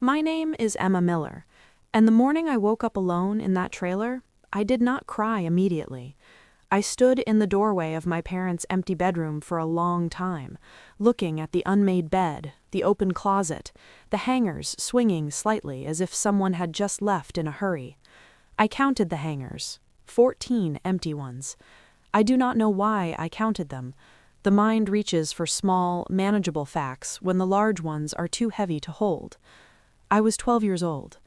My name is Emma Miller, and the morning I woke up alone in that trailer, I did not cry immediately. I stood in the doorway of my parents' empty bedroom for a long time, looking at the unmade bed, the open closet, the hangers swinging slightly as if someone had just left in a hurry. I counted the hangers, 14 empty ones. I do not know why I counted them. The mind reaches for small, manageable facts when the large ones are too heavy to hold. I was 12 years old.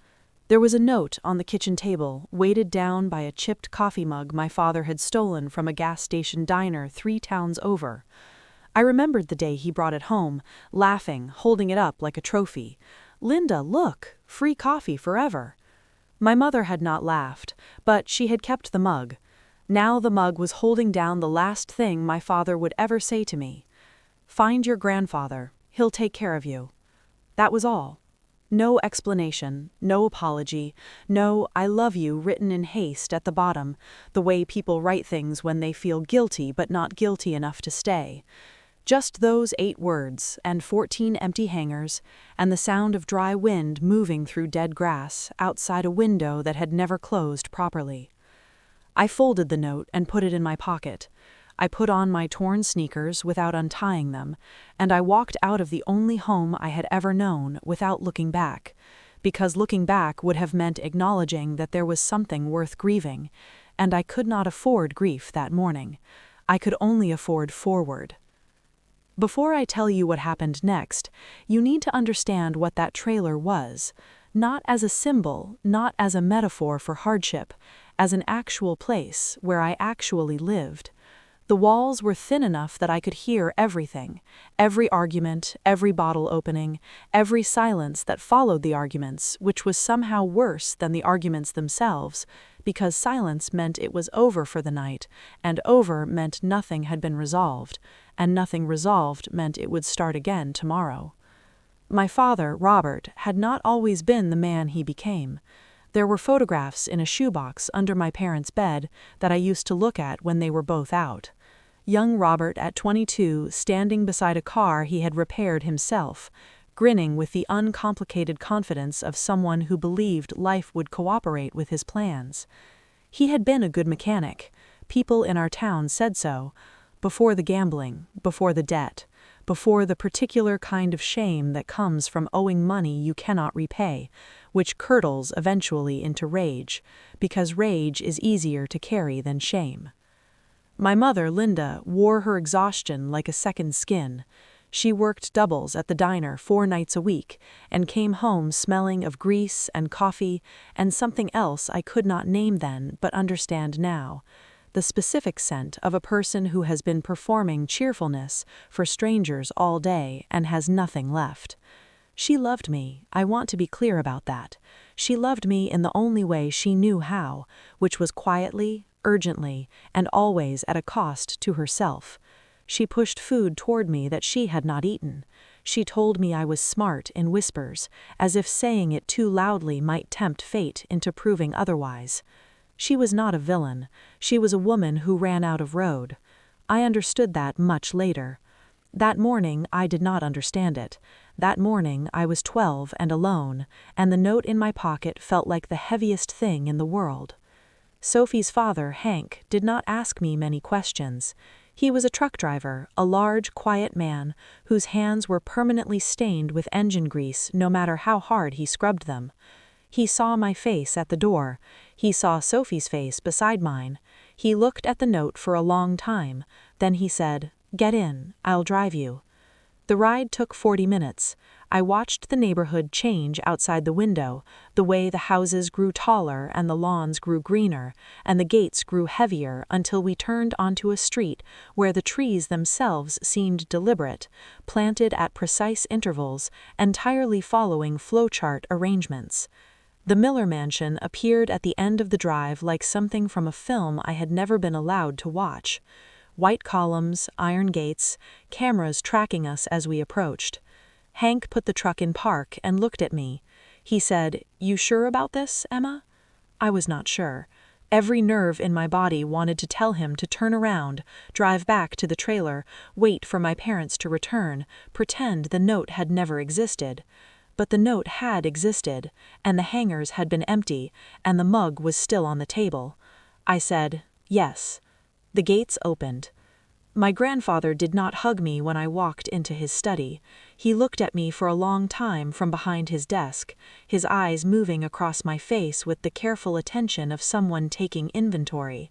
There was a note on the kitchen table, weighted down by a chipped coffee mug my father had stolen from a gas station diner 3 towns over. I remembered the day he brought it home, laughing, holding it up like a trophy. "Linda, look! Free coffee forever!" My mother had not laughed, but she had kept the mug. Now the mug was holding down the last thing my father would ever say to me. "Find your grandfather. He'll take care of you." That was all. No explanation, no apology, no "I love you" written in haste at the bottom, the way people write things when they feel guilty but not guilty enough to stay. Just those 8 words, and 14 empty hangers, and the sound of dry wind moving through dead grass outside a window that had never closed properly. I folded the note and put it in my pocket. I put on my torn sneakers without untying them, and I walked out of the only home I had ever known without looking back, because looking back would have meant acknowledging that there was something worth grieving, and I could not afford grief that morning. I could only afford forward. Before I tell you what happened next, you need to understand what that trailer was, not as a symbol, not as a metaphor for hardship, as an actual place where I actually lived. The walls were thin enough that I could hear everything, every argument, every bottle opening, every silence that followed the arguments, which was somehow worse than the arguments themselves, because silence meant it was over for the night, and over meant nothing had been resolved, and nothing resolved meant it would start again tomorrow. My father, Robert, had not always been the man he became. There were photographs in a shoebox under my parents' bed that I used to look at when they were both out. Young Robert at 22 standing beside a car he had repaired himself, grinning with the uncomplicated confidence of someone who believed life would cooperate with his plans. He had been a good mechanic. People in our town said so. Before the gambling, before the debt, before the particular kind of shame that comes from owing money you cannot repay, which curdles eventually into rage, because rage is easier to carry than shame. My mother, Linda, wore her exhaustion like a second skin. She worked doubles at the diner 4 nights a week and came home smelling of grease and coffee and something else I could not name then but understand now. The specific scent of a person who has been performing cheerfulness for strangers all day and has nothing left. She loved me, I want to be clear about that. She loved me in the only way she knew how, which was quietly, urgently, and always at a cost to herself. She pushed food toward me that she had not eaten. She told me I was smart in whispers, as if saying it too loudly might tempt fate into proving otherwise. She was not a villain. She was a woman who ran out of road. I understood that much later. That morning I did not understand it. That morning I was 12 and alone, and the note in my pocket felt like the heaviest thing in the world. Sophie's father, Hank, did not ask me many questions. He was a truck driver, a large, quiet man, whose hands were permanently stained with engine grease no matter how hard he scrubbed them. He saw my face at the door. He saw Sophie's face beside mine. He looked at the note for a long time. Then he said, "Get in, I'll drive you." The ride took 40 minutes. I watched the neighborhood change outside the window, the way the houses grew taller and the lawns grew greener, and the gates grew heavier until we turned onto a street where the trees themselves seemed deliberate, planted at precise intervals, entirely following flowchart arrangements. The Miller mansion appeared at the end of the drive like something from a film I had never been allowed to watch. White columns, iron gates, cameras tracking us as we approached. Hank put the truck in park and looked at me. He said, "You sure about this, Emma?" I was not sure. Every nerve in my body wanted to tell him to turn around, drive back to the trailer, wait for my parents to return, pretend the note had never existed. but the note had existed, and the hangers had been empty, and the mug was still on the table. I said, "Yes." The gates opened. My grandfather did not hug me when I walked into his study. He looked at me for a long time from behind his desk, his eyes moving across my face with the careful attention of someone taking inventory.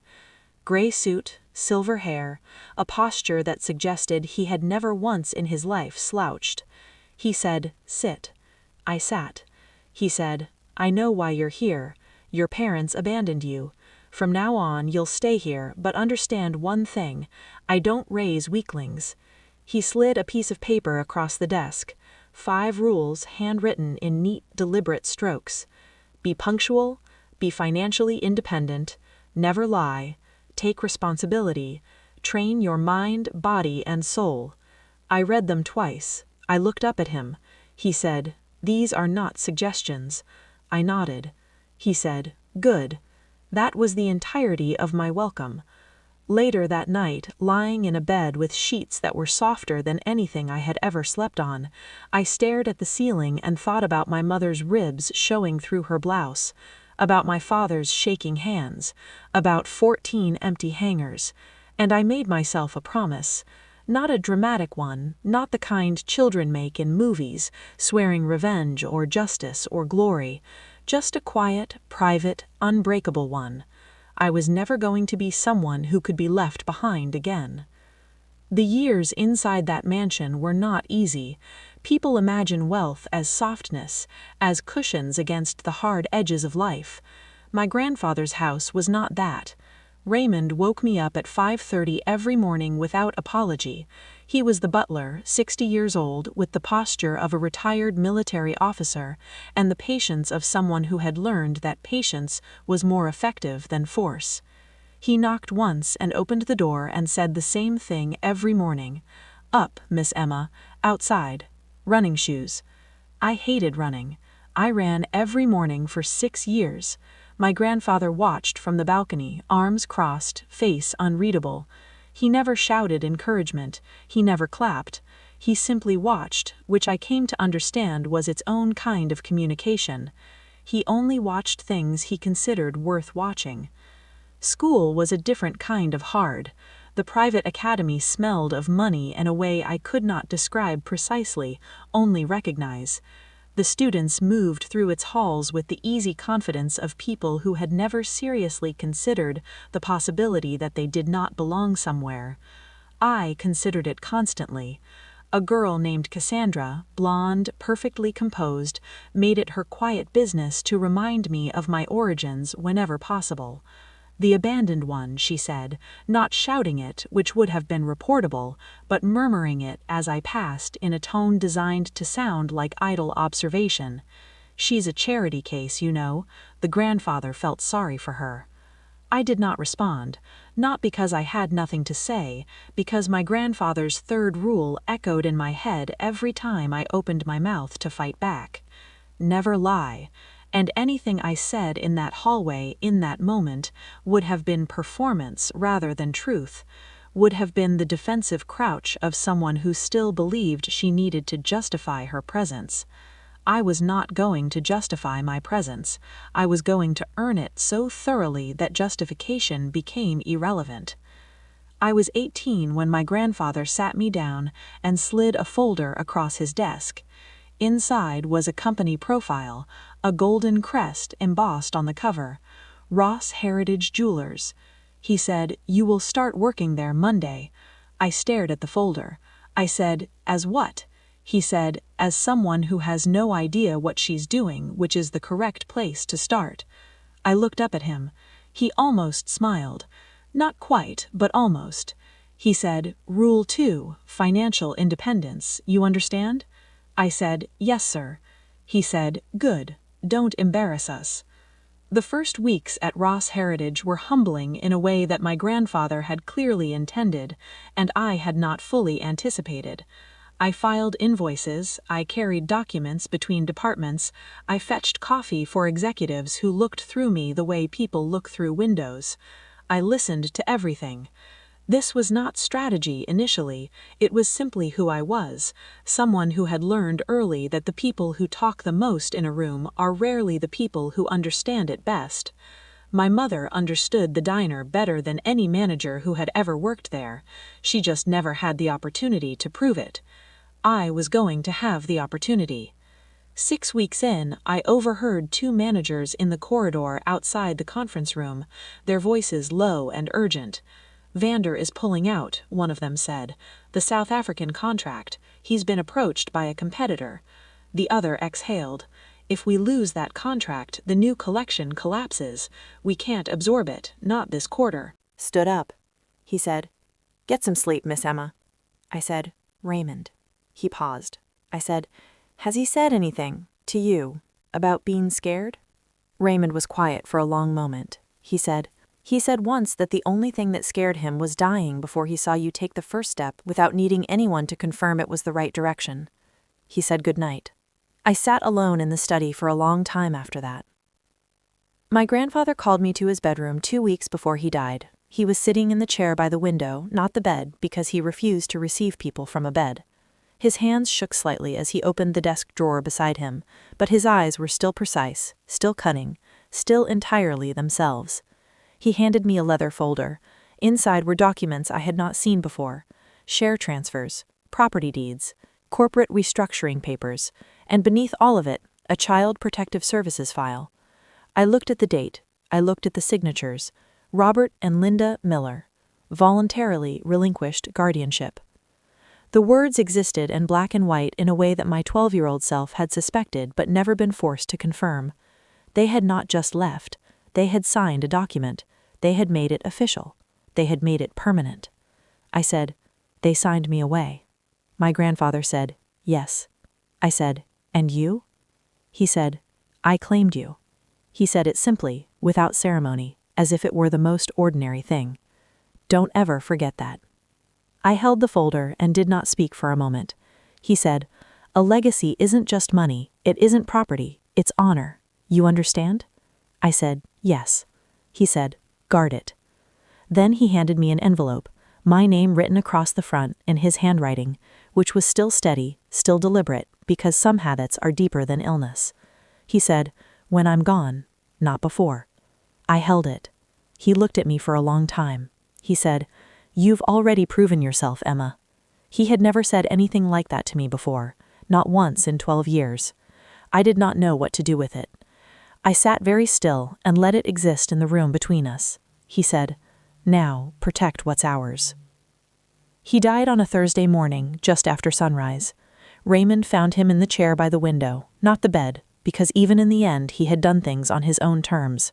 Gray suit, silver hair, a posture that suggested he had never once in his life slouched. He said, "Sit." I sat. He said, "I know why you're here. Your parents abandoned you. From now on, you'll stay here, but understand one thing: I don't raise weaklings." He slid a piece of paper across the desk. 5 rules handwritten in neat, deliberate strokes. Be punctual, be financially independent, never lie, take responsibility, train your mind, body, and soul. I read them twice. I looked up at him. He said, "These are not suggestions." I nodded. He said, "Good." That was the entirety of my welcome. Later that night, lying in a bed with sheets that were softer than anything I had ever slept on, I stared at the ceiling and thought about my mother's ribs showing through her blouse, about my father's shaking hands, about 14 empty hangers, and I made myself a promise. Not a dramatic one, not the kind children make in movies, swearing revenge or justice or glory, just a quiet, private, unbreakable one. I was never going to be someone who could be left behind again. The years inside that mansion were not easy. People imagine wealth as softness, as cushions against the hard edges of life. My grandfather's house was not that. Raymond woke me up at 5:30 every morning without apology. He was the butler, 60 years old, with the posture of a retired military officer, and the patience of someone who had learned that patience was more effective than force. He knocked once and opened the door and said the same thing every morning. "Up, Miss Emma, outside. Running shoes." I hated running. I ran every morning for 6 years. My grandfather watched from the balcony, arms crossed, face unreadable. He never shouted encouragement. He never clapped. He simply watched, which I came to understand was its own kind of communication. He only watched things he considered worth watching. School was a different kind of hard. The private academy smelled of money in a way I could not describe precisely, only recognize. The students moved through its halls with the easy confidence of people who had never seriously considered the possibility that they did not belong somewhere. I considered it constantly. A girl named Cassandra, blonde, perfectly composed, made it her quiet business to remind me of my origins whenever possible. "The abandoned one," she said, not shouting it, which would have been reportable, but murmuring it as I passed in a tone designed to sound like idle observation. "She's a charity case, you know." The grandfather felt sorry for her. I did not respond, not because I had nothing to say, because my grandfather's 3rd rule echoed in my head every time I opened my mouth to fight back. Never lie. And anything I said in that hallway in that moment would have been performance rather than truth, would have been the defensive crouch of someone who still believed she needed to justify her presence. I was not going to justify my presence. I was going to earn it so thoroughly that justification became irrelevant. I was 18 when my grandfather sat me down and slid a folder across his desk. Inside was a company profile, a golden crest embossed on the cover. Ross Heritage Jewelers. He said, "You will start working there Monday." I stared at the folder. I said, "As what?" He said, "As someone who has no idea what she's doing, which is the correct place to start." I looked up at him. He almost smiled. Not quite, but almost. He said, "Rule 2, financial independence, you understand?" I said, "Yes, sir." He said, "Good. Don't embarrass us." The first weeks at Ross Heritage were humbling in a way that my grandfather had clearly intended, and I had not fully anticipated. I filed invoices, I carried documents between departments, I fetched coffee for executives who looked through me the way people look through windows. I listened to everything. This was not strategy initially, it was simply who I was, someone who had learned early that the people who talk the most in a room are rarely the people who understand it best. My mother understood the diner better than any manager who had ever worked there. She just never had the opportunity to prove it. I was going to have the opportunity. 6 weeks in, I overheard 2 managers in the corridor outside the conference room, their voices low and urgent. "Vander is pulling out," one of them said. "The South African contract. He's been approached by a competitor." The other exhaled. "If we lose that contract, the new collection collapses. We can't absorb it, not this quarter." Stood up. He said, "Get some sleep, Miss Emma." I said, "Raymond." He paused. I said, "Has he said anything, to you, about being scared?" Raymond was quiet for a long moment. He said once that the only thing that scared him was dying before he saw you take the first step without needing anyone to confirm it was the right direction. He said good night. I sat alone in the study for a long time after that. My grandfather called me to his bedroom 2 weeks before he died. He was sitting in the chair by the window, not the bed, because he refused to receive people from a bed. His hands shook slightly as he opened the desk drawer beside him, but his eyes were still precise, still cunning, still entirely themselves. He handed me a leather folder. Inside were documents I had not seen before: share transfers, property deeds, corporate restructuring papers, and beneath all of it, a Child Protective Services file. I looked at the date. I looked at the signatures. Robert and Linda Miller. Voluntarily relinquished guardianship. The words existed in black and white in a way that my 12-year-old self had suspected but never been forced to confirm. They had not just left. They had signed a document. They had made it official. They had made it permanent. I said, "They signed me away." My grandfather said, "Yes." I said, "And you?" He said, "I claimed you." He said it simply, without ceremony, as if it were the most ordinary thing. Don't ever forget that. I held the folder and did not speak for a moment. He said, "A legacy isn't just money, it isn't property, it's honor. You understand?" I said, "Yes." He said, "Guard it." Then he handed me an envelope, my name written across the front in his handwriting, which was still steady, still deliberate, because some habits are deeper than illness. He said, "When I'm gone, not before." I held it. He looked at me for a long time. He said, "You've already proven yourself, Emma." He had never said anything like that to me before, not once in 12 years. I did not know what to do with it. I sat very still and let it exist in the room between us. He said, "Now, protect what's ours." He died on a Thursday morning, just after sunrise. Raymond found him in the chair by the window, not the bed, because even in the end he had done things on his own terms.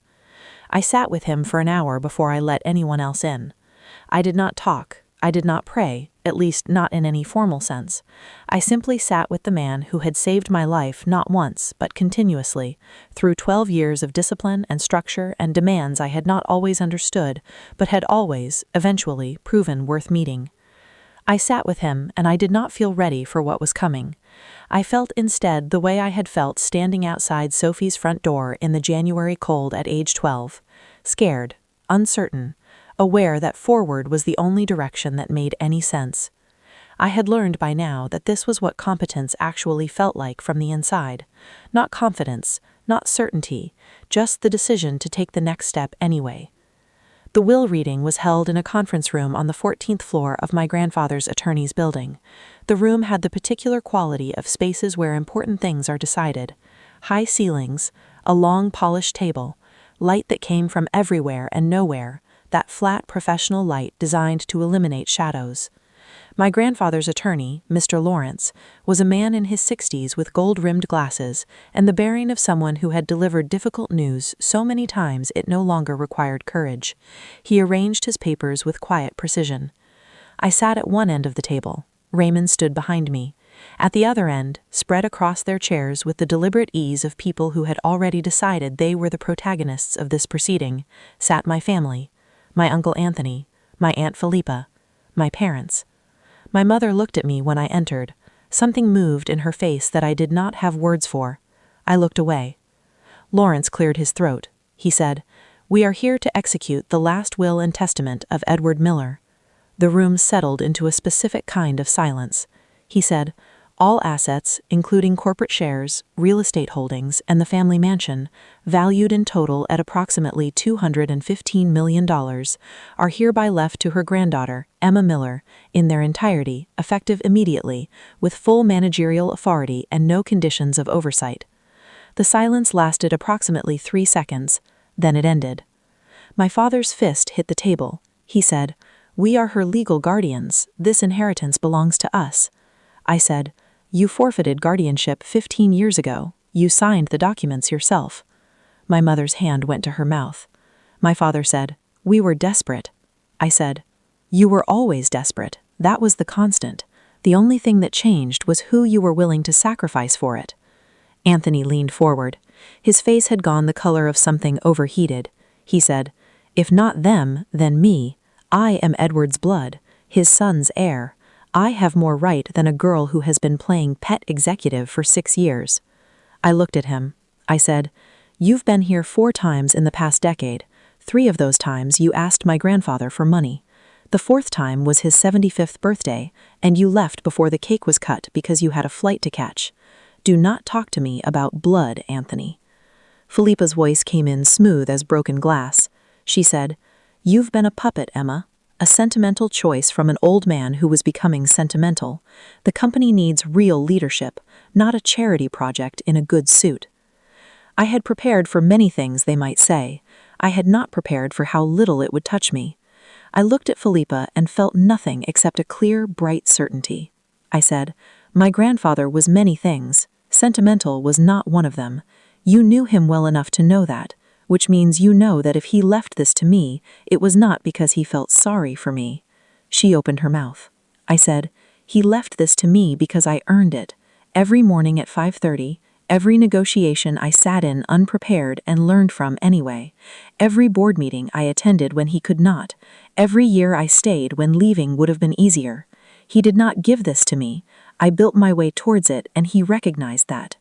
I sat with him for an hour before I let anyone else in. I did not talk. I did not pray, at least not in any formal sense. I simply sat with the man who had saved my life not once, but continuously, through 12 years of discipline and structure and demands I had not always understood, but had always, eventually, proven worth meeting. I sat with him, and I did not feel ready for what was coming. I felt instead the way I had felt standing outside Sophie's front door in the January cold at age 12, scared, uncertain, aware that forward was the only direction that made any sense. I had learned by now that this was what competence actually felt like from the inside. Not confidence, not certainty, just the decision to take the next step anyway. The will reading was held in a conference room on the 14th floor of my grandfather's attorney's building. The room had the particular quality of spaces where important things are decided. High ceilings, a long polished table, light that came from everywhere and nowhere, that flat professional light designed to eliminate shadows. My grandfather's attorney, Mr. Lawrence, was a man in his 60s with gold-rimmed glasses and the bearing of someone who had delivered difficult news so many times it no longer required courage. He arranged his papers with quiet precision. I sat at one end of the table. Raymond stood behind me. At the other end, spread across their chairs with the deliberate ease of people who had already decided they were the protagonists of this proceeding, sat my family, my Uncle Anthony, my Aunt Philippa, my parents. My mother looked at me when I entered. Something moved in her face that I did not have words for. I looked away. Lawrence cleared his throat. He said, "We are here to execute the last will and testament of Edward Miller." The room settled into a specific kind of silence. He said, "All assets, including corporate shares, real estate holdings, and the family mansion, valued in total at approximately $215 million, are hereby left to her granddaughter, Emma Miller, in their entirety, effective immediately, with full managerial authority and no conditions of oversight." The silence lasted approximately 3 seconds. Then it ended. My father's fist hit the table. He said, "We are her legal guardians. This inheritance belongs to us." I said, "You forfeited guardianship 15 years ago. You signed the documents yourself." My mother's hand went to her mouth. My father said, "We were desperate." I said, "You were always desperate. That was the constant. The only thing that changed was who you were willing to sacrifice for it." Anthony leaned forward. His face had gone the color of something overheated. He said, "If not them, then me. I am Edward's blood, his son's heir. I have more right than a girl who has been playing pet executive for 6 years." I looked at him. I said, "You've been here 4 times in the past decade. 3 of those times you asked my grandfather for money. The 4th time was his 75th birthday, and you left before the cake was cut because you had a flight to catch. Do not talk to me about blood, Anthony." Philippa's voice came in smooth as broken glass. She said, "You've been a puppet, Emma. A sentimental choice from an old man who was becoming sentimental. The company needs real leadership, not a charity project in a good suit." I had prepared for many things they might say. I had not prepared for how little it would touch me. I looked at Philippa and felt nothing except a clear, bright certainty. I said, "My grandfather was many things. Sentimental was not one of them. You knew him well enough to know that, which means you know that if he left this to me, it was not because he felt sorry for me." She opened her mouth. I said, "He left this to me because I earned it. Every morning at 5:30, every negotiation I sat in unprepared and learned from anyway. Every board meeting I attended when he could not. Every year I stayed when leaving would have been easier. He did not give this to me. I built my way towards it, and he recognized that."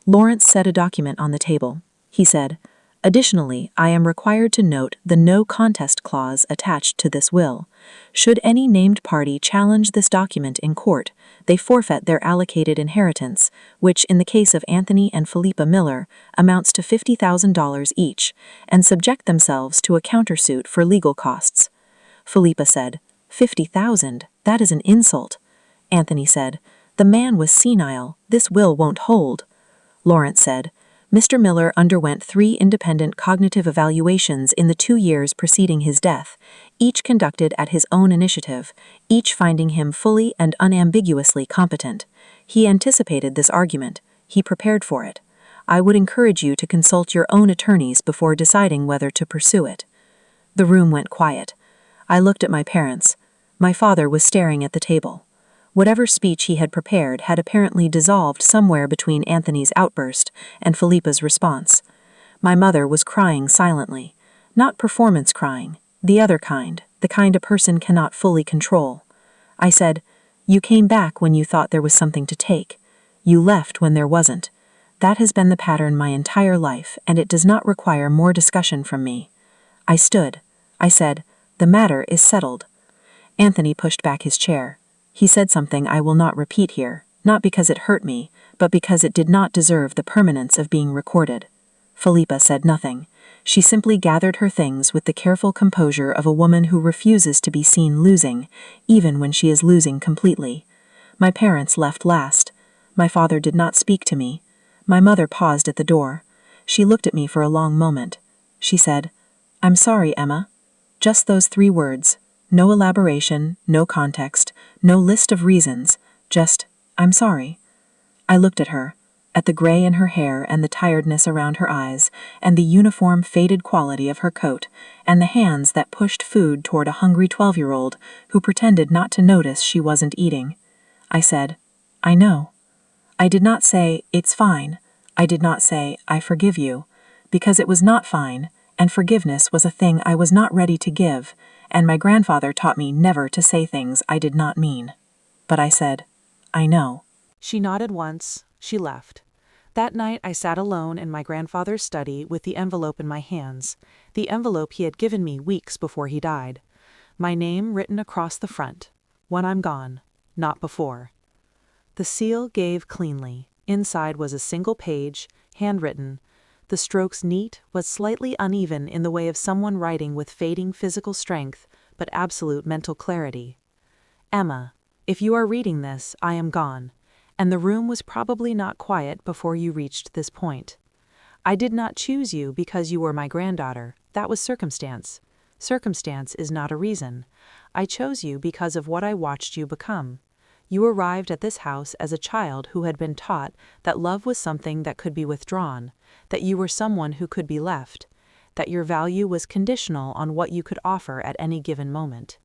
Lawrence set a document on the table. He said, "Additionally, I am required to note the no contest clause attached to this will. Should any named party challenge this document in court, they forfeit their allocated inheritance, which in the case of Anthony and Philippa Miller amounts to $50,000 each, and subject themselves to a countersuit for legal costs." Philippa said, "50,000? That is an insult." Anthony said, "The man was senile. This will won't hold." Lawrence said, "Mr. Miller underwent 3 independent cognitive evaluations in the 2 years preceding his death, each conducted at his own initiative, each finding him fully and unambiguously competent. He anticipated this argument. He prepared for it. I would encourage you to consult your own attorneys before deciding whether to pursue it." The room went quiet. I looked at my parents. My father was staring at the table. Whatever speech he had prepared had apparently dissolved somewhere between Anthony's outburst and Philippa's response. My mother was crying silently. Not performance crying, the other kind, the kind a person cannot fully control. I said, "You came back when you thought there was something to take. You left when there wasn't. That has been the pattern my entire life, and it does not require more discussion from me." I stood. I said, "The matter is settled." Anthony pushed back his chair. He said something I will not repeat here, not because it hurt me, but because it did not deserve the permanence of being recorded. Philippa said nothing. She simply gathered her things with the careful composure of a woman who refuses to be seen losing, even when she is losing completely. My parents left last. My father did not speak to me. My mother paused at the door. She looked at me for a long moment. She said, "I'm sorry, Emma." Just those 3 words. No elaboration, no context, no list of reasons, just, "I'm sorry." I looked at her, at the gray in her hair and the tiredness around her eyes, and the uniform faded quality of her coat, and the hands that pushed food toward a hungry 12-year-old who pretended not to notice she wasn't eating. I said, "I know." I did not say, "It's fine." I did not say, "I forgive you," because it was not fine, and forgiveness was a thing I was not ready to give, and my grandfather taught me never to say things I did not mean. But I said, "I know." She nodded once. She left. That night I sat alone in my grandfather's study with the envelope in my hands, the envelope he had given me weeks before he died. My name written across the front. When I'm gone, not before. The seal gave cleanly. Inside was a single page, handwritten. The strokes neat, but slightly uneven in the way of someone writing with fading physical strength, but absolute mental clarity. Emma, if you are reading this, I am gone, and the room was probably not quiet before you reached this point. I did not choose you because you were my granddaughter. That was circumstance. Circumstance is not a reason. I chose you because of what I watched you become. You arrived at this house as a child who had been taught that love was something that could be withdrawn, that you were someone who could be left, that your value was conditional on what you could offer at any given moment.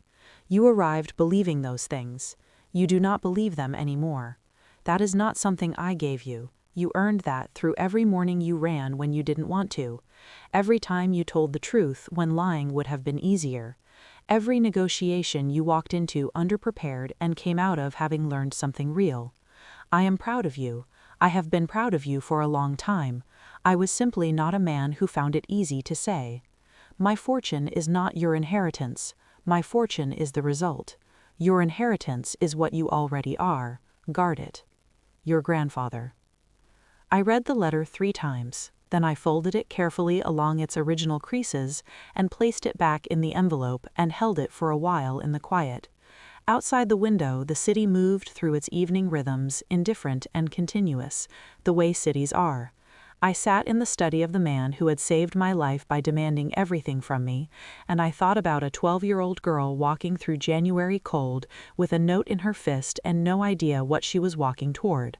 You arrived believing those things. You do not believe them anymore. That is not something I gave you. You earned that through every morning you ran when you didn't want to, every time you told the truth when lying would have been easier, every negotiation you walked into underprepared and came out of having learned something real. I am proud of you. I have been proud of you for a long time. I was simply not a man who found it easy to say. My fortune is not your inheritance. My fortune is the result. Your inheritance is what you already are. Guard it. Your grandfather. I read the letter 3 times, then I folded it carefully along its original creases and placed it back in the envelope and held it for a while in the quiet. Outside the window, the city moved through its evening rhythms, indifferent and continuous, the way cities are. I sat in the study of the man who had saved my life by demanding everything from me, and I thought about a 12-year-old girl walking through January cold with a note in her fist and no idea what she was walking toward.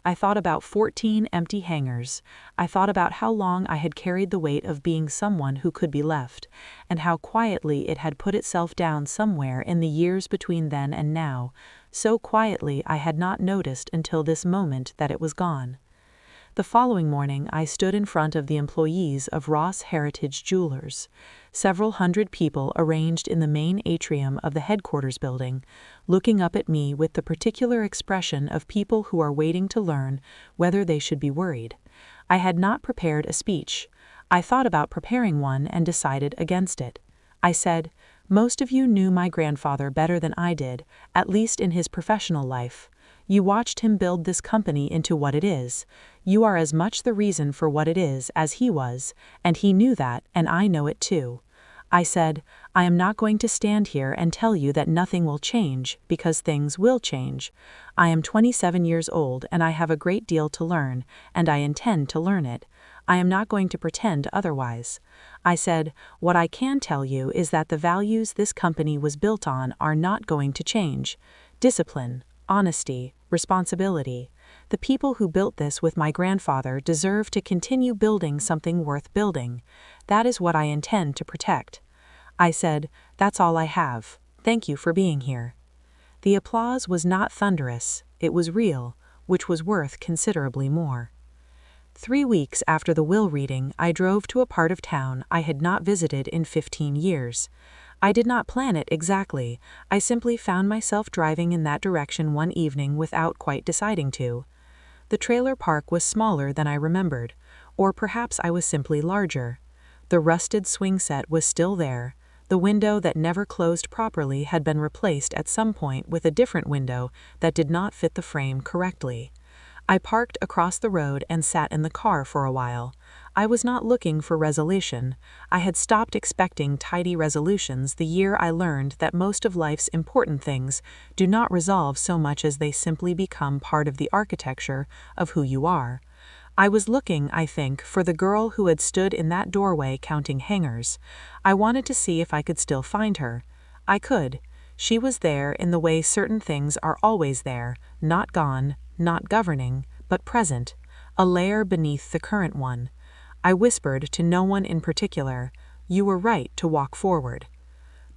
I thought about 14 empty hangars. I thought about how long I had carried the weight of being someone who could be left, and how quietly it had put itself down somewhere in the years between then and now, so quietly I had not noticed until this moment that it was gone. The following morning I stood in front of the employees of Ross Heritage Jewelers, several hundred people arranged in the main atrium of the headquarters building, looking up at me with the particular expression of people who are waiting to learn whether they should be worried. I had not prepared a speech. I thought about preparing one and decided against it. I said, "Most of you knew my grandfather better than I did, at least in his professional life. You watched him build this company into what it is. You are as much the reason for what it is as he was, and he knew that, and I know it too." I said, "I am not going to stand here and tell you that nothing will change, because things will change. I am 27 years old and I have a great deal to learn, and I intend to learn it. I am not going to pretend otherwise." I said, "What I can tell you is that the values this company was built on are not going to change. Discipline, honesty, responsibility. The people who built this with my grandfather deserve to continue building something worth building. That is what I intend to protect." I said, "That's all I have. Thank you for being here." The applause was not thunderous, it was real, which was worth considerably more. 3 weeks after the will reading, I drove to a part of town I had not visited in 15 years. I did not plan it exactly. I simply found myself driving in that direction one evening without quite deciding to. The trailer park was smaller than I remembered, or perhaps I was simply larger. The rusted swing set was still there. The window that never closed properly had been replaced at some point with a different window that did not fit the frame correctly. I parked across the road and sat in the car for a while. I was not looking for resolution. I had stopped expecting tidy resolutions the year I learned that most of life's important things do not resolve so much as they simply become part of the architecture of who you are. I was looking, I think, for the girl who had stood in that doorway counting hangers. I wanted to see if I could still find her. I could. She was there in the way certain things are always there, not gone, not governing, but present, a layer beneath the current one. I whispered to no one in particular, "You were right to walk forward."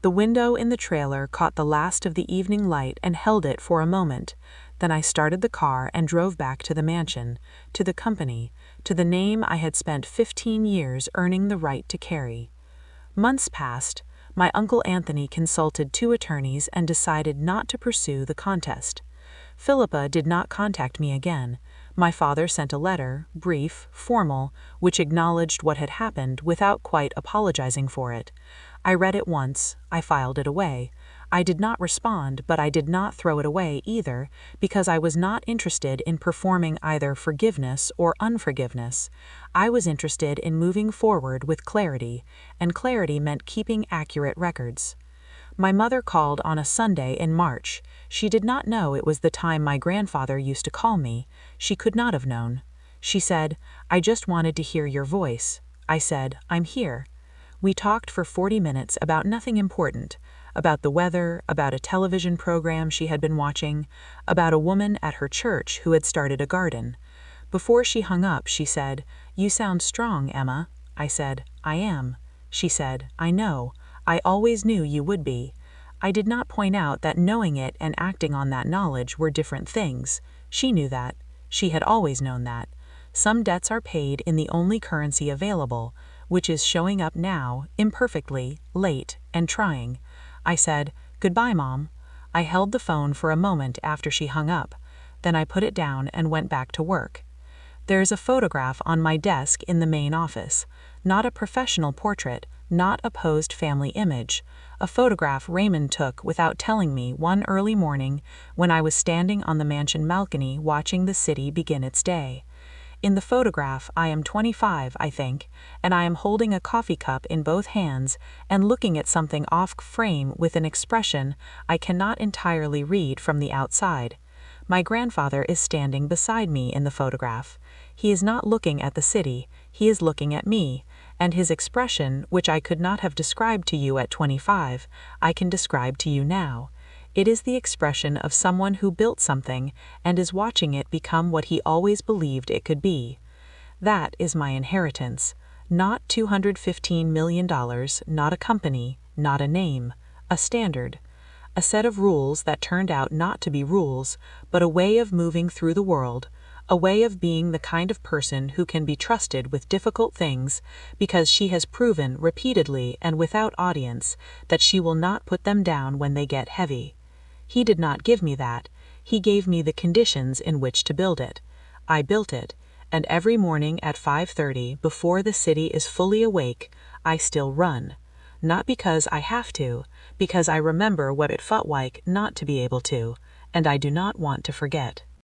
The window in the trailer caught the last of the evening light and held it for a moment. Then I started the car and drove back to the mansion, to the company, to the name I had spent 15 years earning the right to carry. Months passed. My Uncle Anthony consulted 2 attorneys and decided not to pursue the contest. Philippa did not contact me again, My father sent a letter, brief, formal, which acknowledged what had happened without quite apologizing for it. I read it once, I filed it away. I did not respond, but I did not throw it away either, because I was not interested in performing either forgiveness or unforgiveness. I was interested in moving forward with clarity, and clarity meant keeping accurate records. My mother called on a Sunday in March. She did not know it was the time my grandfather used to call me. She could not have known. She said, "I just wanted to hear your voice." I said, "I'm here." We talked for 40 minutes about nothing important, about the weather, about a television program she had been watching, about a woman at her church who had started a garden. Before she hung up, she said, "You sound strong, Emma." I said, "I am." She said, "I know. I always knew you would be." I did not point out that knowing it and acting on that knowledge were different things. She knew that. She had always known that. Some debts are paid in the only currency available, which is showing up now, imperfectly, late, and trying. I said, "Goodbye, Mom." I held the phone for a moment after she hung up. Then I put it down and went back to work. There is a photograph on my desk in the main office. Not a professional portrait, not a posed family image. A photograph Raymond took without telling me one early morning when I was standing on the mansion balcony watching the city begin its day. In the photograph, I am 25, I think, and I am holding a coffee cup in both hands and looking at something off frame with an expression I cannot entirely read from the outside. My grandfather is standing beside me in the photograph. He is not looking at the city, he is looking at me, and his expression, which I could not have described to you at 25, I can describe to you now. It is the expression of someone who built something and is watching it become what he always believed it could be. That is my inheritance. Not $215 million, not a company, not a name, a standard. A set of rules that turned out not to be rules, but a way of moving through the world, a way of being the kind of person who can be trusted with difficult things because she has proven repeatedly and without audience that she will not put them down when they get heavy. He did not give me that. He gave me the conditions in which to build it. I built it, and every morning at 5:30, before the city is fully awake, I still run. Not because I have to, because I remember what it felt like not to be able to, and I do not want to forget.